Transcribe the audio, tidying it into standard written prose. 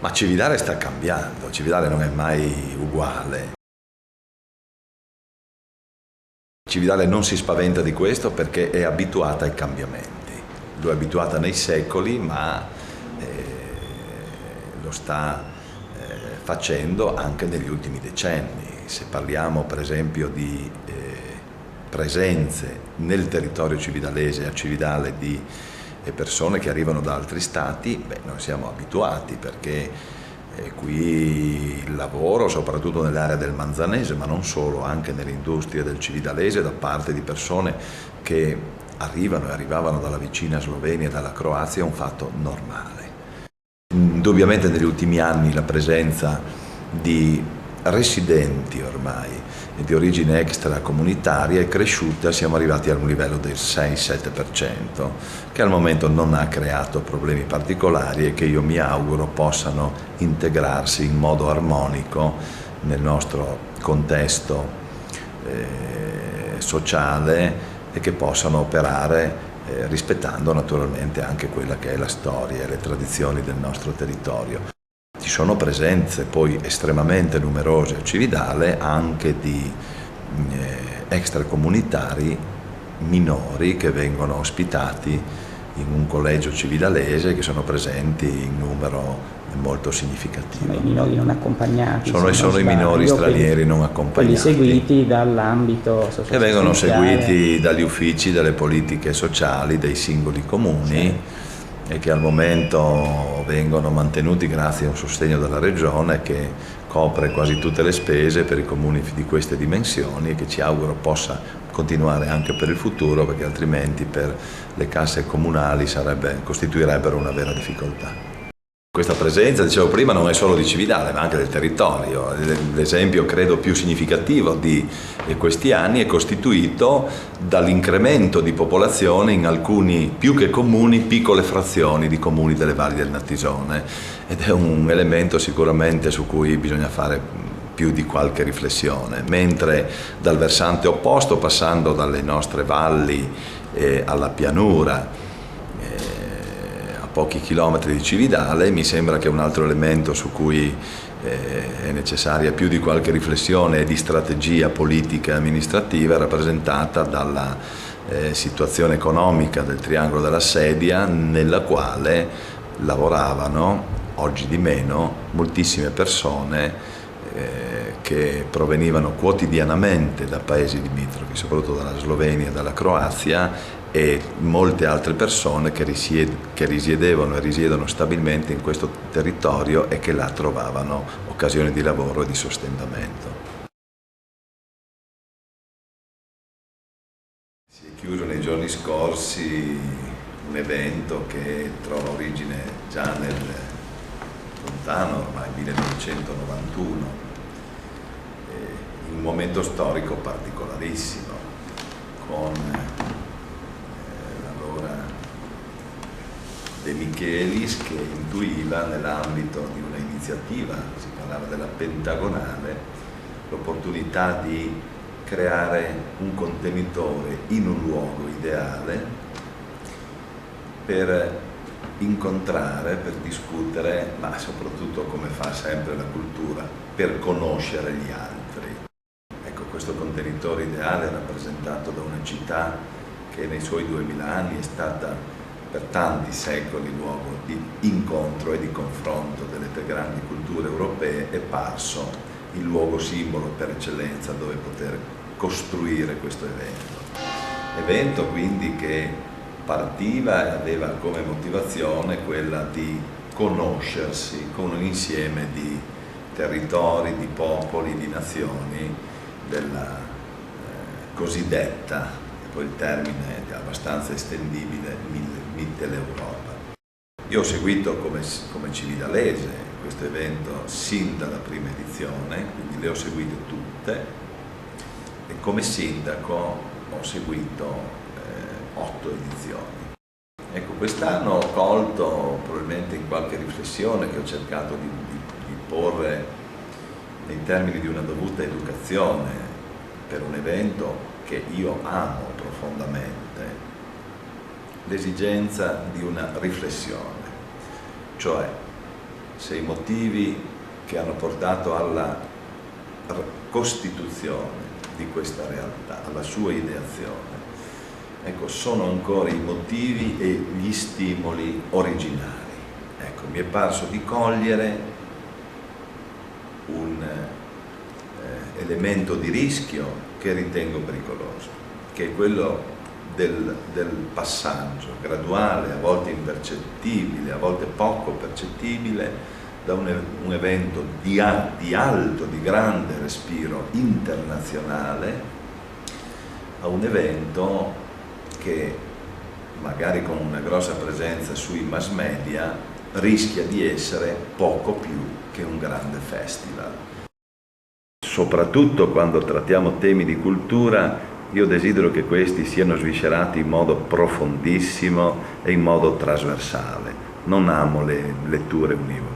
Ma Cividale sta cambiando, Cividale non è mai uguale. Cividale non si spaventa di questo perché è abituata ai cambiamenti. Lo è abituata nei secoli, ma lo sta facendo anche negli ultimi decenni. Se parliamo per esempio di presenze nel territorio cividalese, a Cividale, di persone che arrivano da altri stati, noi siamo abituati perché qui il lavoro, soprattutto nell'area del Manzanese, ma non solo, anche nell'industria del cividalese, da parte di persone che arrivano e arrivavano dalla vicina Slovenia e dalla Croazia, è un fatto normale. Indubbiamente negli ultimi anni la presenza di residenti ormai di origine extracomunitaria è cresciuta, siamo arrivati a un livello del 6-7%, che al momento non ha creato problemi particolari e che io mi auguro possano integrarsi in modo armonico nel nostro contesto sociale e che possano operare rispettando naturalmente anche quella che è la storia e le tradizioni del nostro territorio. Ci sono presenze poi estremamente numerose a Cividale anche di extracomunitari minori che vengono ospitati in un collegio cividalese, che sono presenti in numero molto significativo. Sono i minori non accompagnati. Sono i minori stranieri non accompagnati. Quelli seguiti dall'ambito sociale. E vengono seguiti dagli uffici delle politiche sociali dei singoli comuni, e che al momento vengono mantenuti grazie a un sostegno della Regione che copre quasi tutte le spese per i comuni di queste dimensioni e che ci auguro possa continuare anche per il futuro, perché altrimenti per le casse comunali costituirebbero una vera difficoltà. Questa presenza, dicevo prima, non è solo di Cividale ma anche del territorio. L'esempio credo più significativo di questi anni è costituito dall'incremento di popolazione in alcuni, più che comuni, piccole frazioni di comuni delle valli del Natisone, ed è un elemento sicuramente su cui bisogna fare più di qualche riflessione, mentre dal versante opposto, passando dalle nostre valli alla pianura, pochi chilometri di Cividale, mi sembra che un altro elemento su cui è necessaria più di qualche riflessione e di strategia politica e amministrativa è rappresentata dalla situazione economica del Triangolo della Sedia, nella quale lavoravano, oggi di meno, moltissime persone che provenivano quotidianamente da paesi limitrofi, soprattutto dalla Slovenia e dalla Croazia, e molte altre persone che risiedevano e risiedono stabilmente in questo territorio e che là trovavano occasioni di lavoro e di sostentamento. Si è chiuso nei giorni scorsi un evento che trova origine già nel lontano ormai 1991, in un momento storico particolarissimo, con De Michelis che intuiva nell'ambito di una iniziativa, si parlava della Pentagonale, l'opportunità di creare un contenitore in un luogo ideale per incontrare, per discutere, ma soprattutto, come fa sempre la cultura, per conoscere gli altri. Ecco, questo contenitore ideale è rappresentato da una città che nei suoi 2000 anni è stata per tanti secoli luogo di incontro e di confronto delle tre grandi culture europee, è parso il luogo simbolo per eccellenza dove poter costruire questo evento quindi che partiva e aveva come motivazione quella di conoscersi con un insieme di territori, di popoli, di nazioni della cosiddetta, e poi il termine è abbastanza estendibile, Mitteleuropa. Io ho seguito come cividalese questo evento sin dalla prima edizione, quindi le ho seguite tutte, e come sindaco ho seguito 8 edizioni. Ecco, quest'anno ho colto, probabilmente in qualche riflessione che ho cercato di porre nei termini di una dovuta educazione per un evento che io amo profondamente, l'esigenza di una riflessione, cioè se i motivi che hanno portato alla costituzione di questa realtà, alla sua ideazione, ecco, sono ancora i motivi e gli stimoli originari. Ecco, mi è parso di cogliere un elemento di rischio che ritengo pericoloso, che è quello del passaggio graduale, a volte impercettibile, a volte poco percettibile, da un evento di alto, di grande respiro internazionale, a un evento che, magari con una grossa presenza sui mass media, rischia di essere poco più che un grande festival. Soprattutto quando trattiamo temi di cultura, io desidero che questi siano sviscerati in modo profondissimo e in modo trasversale. Non amo le letture univoche.